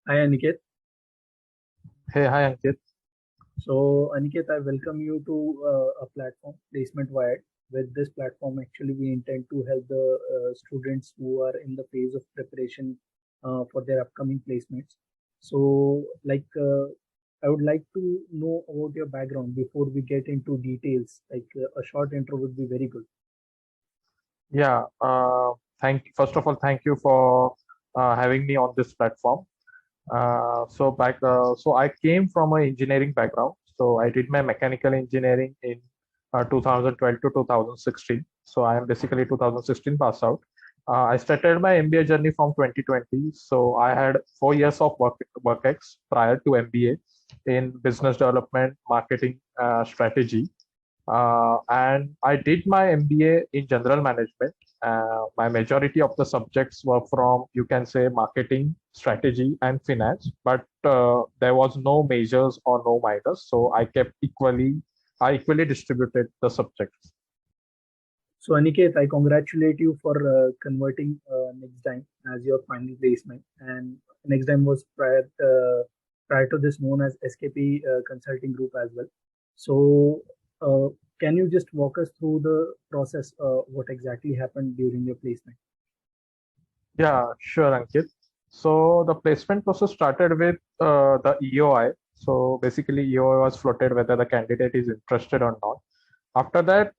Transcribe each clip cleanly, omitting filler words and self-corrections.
Hi Aniket. Hey, hi Ankit. So Aniket, I welcome you to a platform, Placement Wired. With this platform, actually, we intend to help the students who are in the phase of preparation for their upcoming placements. So, I would like to know about your background before we get into details. A short intro would be very good. Yeah, first of all, thank you for having me on this platform. So I came from an engineering background. So I did my mechanical engineering in 2012 to 2016. So I am basically 2016 pass out. I started my MBA journey from 2020. So I had 4 years of work ex prior to MBA in business development, marketing, strategy. And I did my MBA in general management. My majority of the subjects were from, you can say, marketing, strategy, and finance, but there was no majors or no minors. So I equally distributed the subjects. So Aniket, I congratulate you for converting Nexdigm as your final placement. And Nexdigm was prior to this known as SKP Consulting Group as well. So uh, can you just walk us through the process? What exactly happened during your placement? Yeah, sure, Ankit. So the placement process started with the EOI. So basically, EOI was floated whether the candidate is interested or not. After that,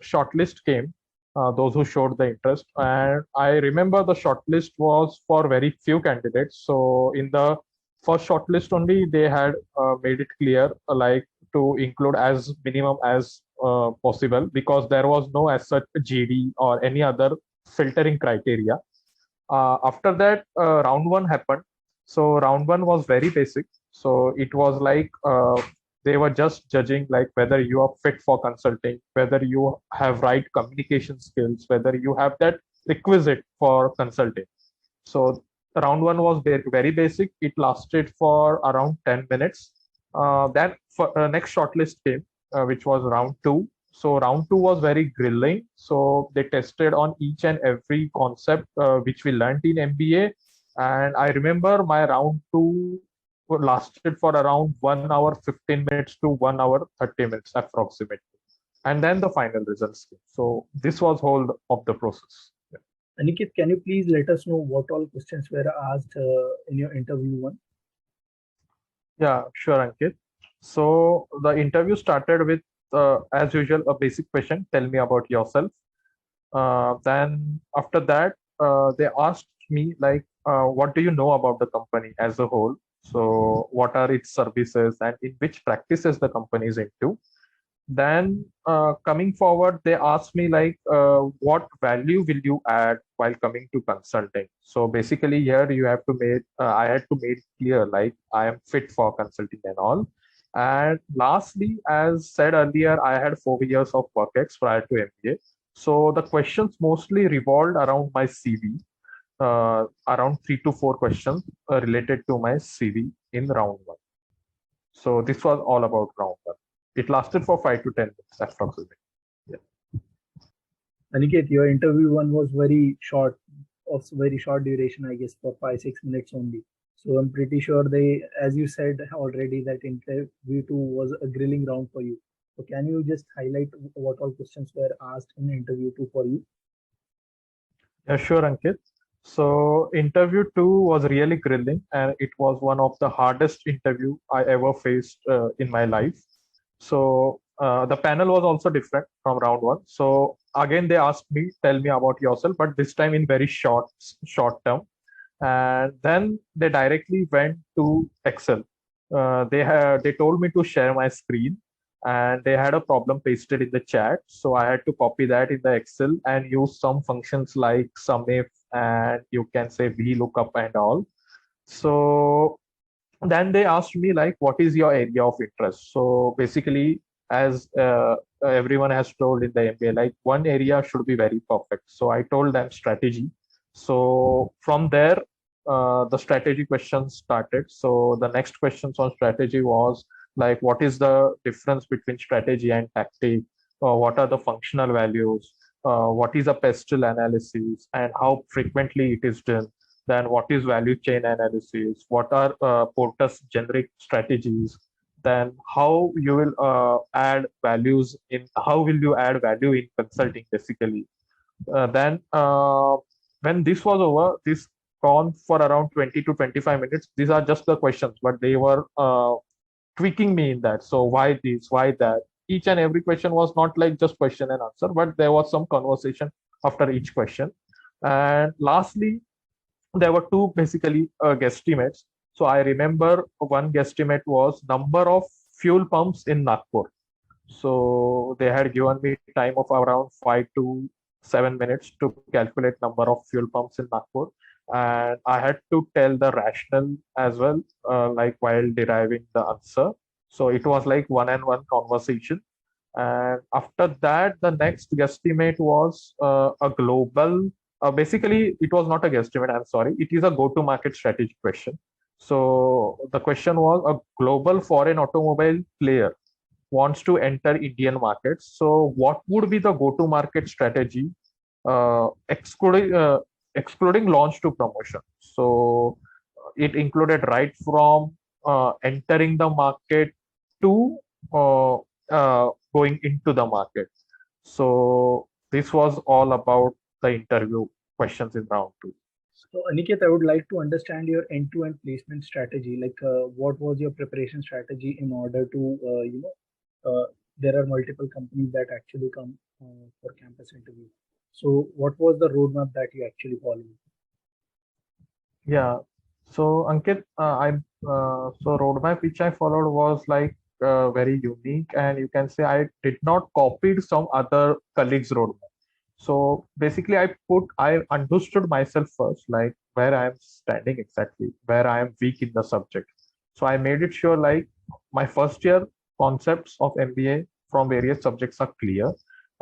shortlist came, those who showed the interest. And I remember the shortlist was for very few candidates. So in the first shortlist only, they had made it clear, like to include as minimum as possible because there was no as such GD or any other filtering criteria. After that, round one happened. So round one was very basic. So it was like they were just judging like whether you are fit for consulting, whether you have right communication skills, whether you have that requisite for consulting. So round one was very basic. It lasted for around 10 minutes. Then for next shortlist came, which was round two. So round two was very grilling. So they tested on each and every concept which we learned in MBA. And I remember my round two lasted for around 1 hour 15 minutes to 1 hour 30 minutes approximately. And then the final results came. So this was whole of the process. Aniket, can you please let us know what all questions were asked in your interview one? Yeah, sure, Ankit. So the interview started with, as usual, a basic question. Tell me about yourself. Then after that, they asked me like, what do you know about the company as a whole? So what are its services and in which practices the company is into? Then coming forward, they asked me like, what value will you add while coming to consulting? So basically, here you have to make. I had to make clear like I am fit for consulting and all. And lastly, as said earlier, I had 4 years of work ex prior to MBA. So the questions mostly revolved around my CV, around 3 to 4 questions related to my CV in round one. So this was all about round one. It lasted for 5 to 10 minutes approximately. Yeah. Aniket, your interview one was very short, of very short duration, I guess, for 5, 6 minutes only. So I'm pretty sure they, as you said already, that interview two was a grilling round for you. So can you just highlight what all questions were asked in interview two for you? Yeah, sure, Ankit. So interview two was really grilling, and it was one of the hardest interview I ever faced in my life. So the panel was also different from round one. So again, they asked me, tell me about yourself, but this time in very short term. And then they directly went to Excel. They told me to share my screen, and they had a problem pasted in the chat, so I had to copy that in the Excel and use some functions like SUMIF and you can say VLOOKUP and all. So then they asked me like, what is your area of interest? So basically, as everyone has told in the MBA, like one area should be very perfect. So I told them strategy. So from there, the strategy questions started. So the next questions on strategy was like, what is the difference between strategy and tactic? What are the functional values? What is a pestle analysis and how frequently it is done? then what is value chain analysis, what are Porter's generic strategies, then how you will how will you add value in consulting basically. Then when this was over, this gone for around 20 to 25 minutes. These are just the questions, but they were tweaking me in that. So why this, why that? Each and every question was not like just question and answer, but there was some conversation after each question. And lastly, there were two basically guesstimates. So I remember one guesstimate was number of fuel pumps in Nagpur. So they had given me time of around 5 to 7 minutes to calculate number of fuel pumps in Nagpur, and I had to tell the rationale as well, like while deriving the answer. So it was like one-on-one conversation. And after that, the next guesstimate was a global. Basically, it was not a guesstimate. I'm sorry. It is a go-to-market strategy question. So the question was a global foreign automobile player wants to enter Indian markets. So what would be the go-to-market strategy, excluding launch to promotion? So it included right from entering the market to uh, going into the market. So this was all about the interview questions in round two. So, Aniket, I would like to understand your end-to-end placement strategy. Like, what was your preparation strategy in order to, there are multiple companies that actually come for campus interview. So, what was the roadmap that you actually followed? Yeah. So Ankit, so roadmap which I followed was like very unique, and you can say I did not copied some other colleagues' roadmap. So basically, I understood myself first, like where I am standing exactly, where I am weak in the subject. So I made it sure like my first year concepts of MBA from various subjects are clear,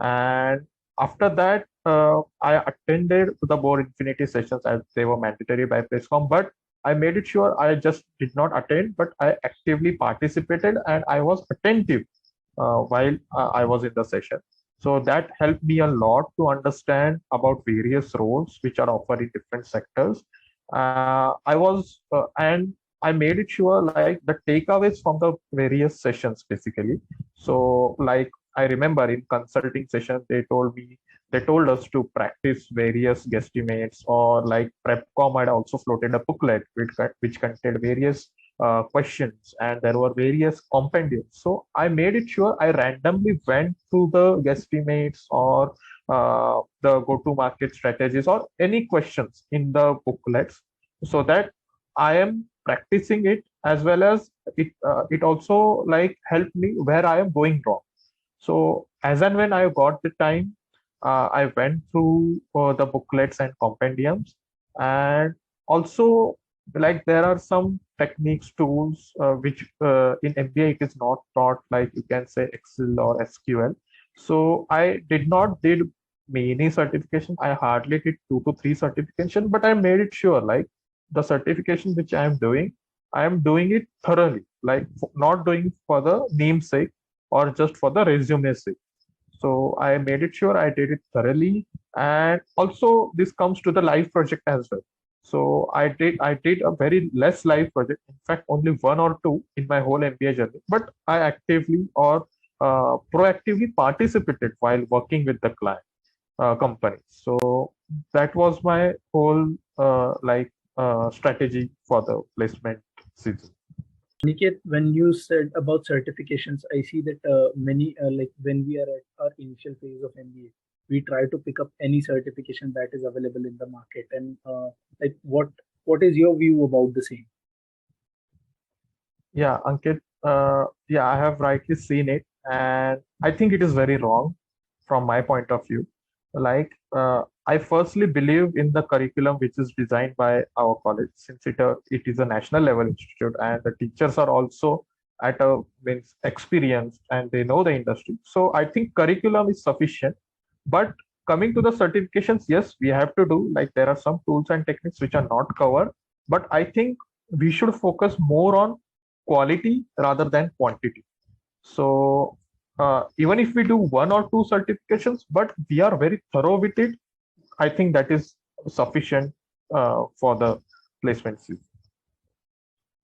and after that, I attended the board infinity sessions as they were mandatory by Presscom, but I made it sure I just did not attend, but I actively participated and I was attentive while I was in the session. So that helped me a lot to understand about various roles which are offered in different sectors. And I made it sure like the takeaways from the various sessions basically. So like I remember in consulting session, they told us to practice various guesstimates, or like Prepcom had also floated a booklet which contained various questions, and there were various compendiums. So I made it sure I randomly went through the guesstimates or the go-to-market strategies or any questions in the booklets, so that I am practicing it, as well as it also like helped me where I am going wrong. So as and when I got the time, I went through the booklets and compendiums, and also like there are some techniques, tools which in MBA it is not taught, like you can say Excel or SQL. So I did not did many certification. I hardly did 2 to 3 certification, but I made it sure like the certification which I am doing it thoroughly, like not doing it for the namesake or just for the resume sake. So I made it sure I did it thoroughly. And also this comes to the live project as well. So I did a very less live project, in fact only one or two in my whole MBA journey, but I actively or proactively participated while working with the client company. So that was my whole strategy for the placement season. Aniket, when you said about certifications, I see that many, like when we are at our initial phase of MBA, we try to pick up any certification that is available in the market. And like, what is your view about the same? Yeah, Ankit, yeah, I have rightly seen it, and I think it is very wrong from my point of view. Like, I firstly believe in the curriculum which is designed by our college, since it is a national level institute, and the teachers are also at a means experienced and they know the industry. So I think curriculum is sufficient. But coming to the certifications, yes, we have to do, like there are some tools and techniques which are not covered. But I think we should focus more on quality rather than quantity. So even if we do 1 or 2 certifications, but we are very thorough with it, I think that is sufficient for the placement season.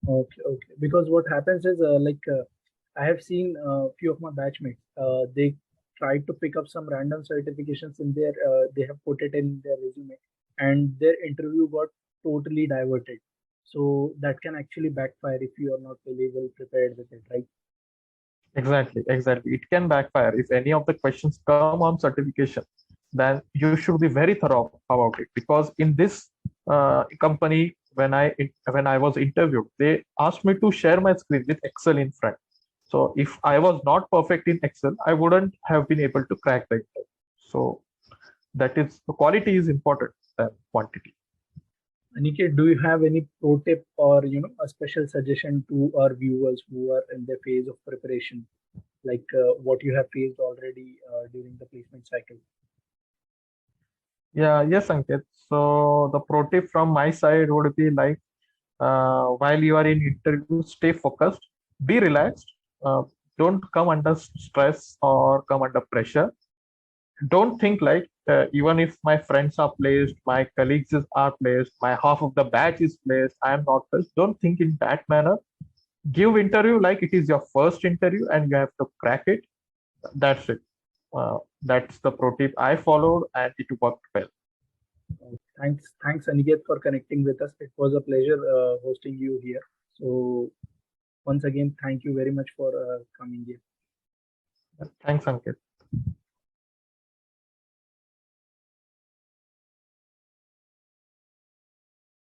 Okay, okay. Because what happens is, I have seen a few of my batchmates. They tried to pick up some random certifications in their. They have put it in their resume, and their interview got totally diverted. So that can actually backfire if you are not really well prepared with it, right? Exactly, exactly. It can backfire if any of the questions come on certification. Then you should be very thorough about it, because in this company, when I was interviewed, they asked me to share my screen with Excel in front. So if I was not perfect in Excel, I wouldn't have been able to crack the interview. So that is, the quality is important than quantity. Aniket, do you have any pro tip or a special suggestion to our viewers who are in their phase of preparation, like what you have faced already during the placement cycle? Yeah, yes, Ankit. So the pro tip from my side would be like, while you are in interview, stay focused, be relaxed, uh, don't come under stress or come under pressure. Don't think like, even if my friends are placed, my colleagues are placed, my half of the batch is placed, I am not placed. Don't think in that manner. Give interview like it is your first interview and you have to crack it. That's it. That's the pro tip I followed, and it worked well. Thanks, Aniket, for connecting with us. It was a pleasure hosting you here. So once again, thank you very much for coming here. Thanks, Ankit.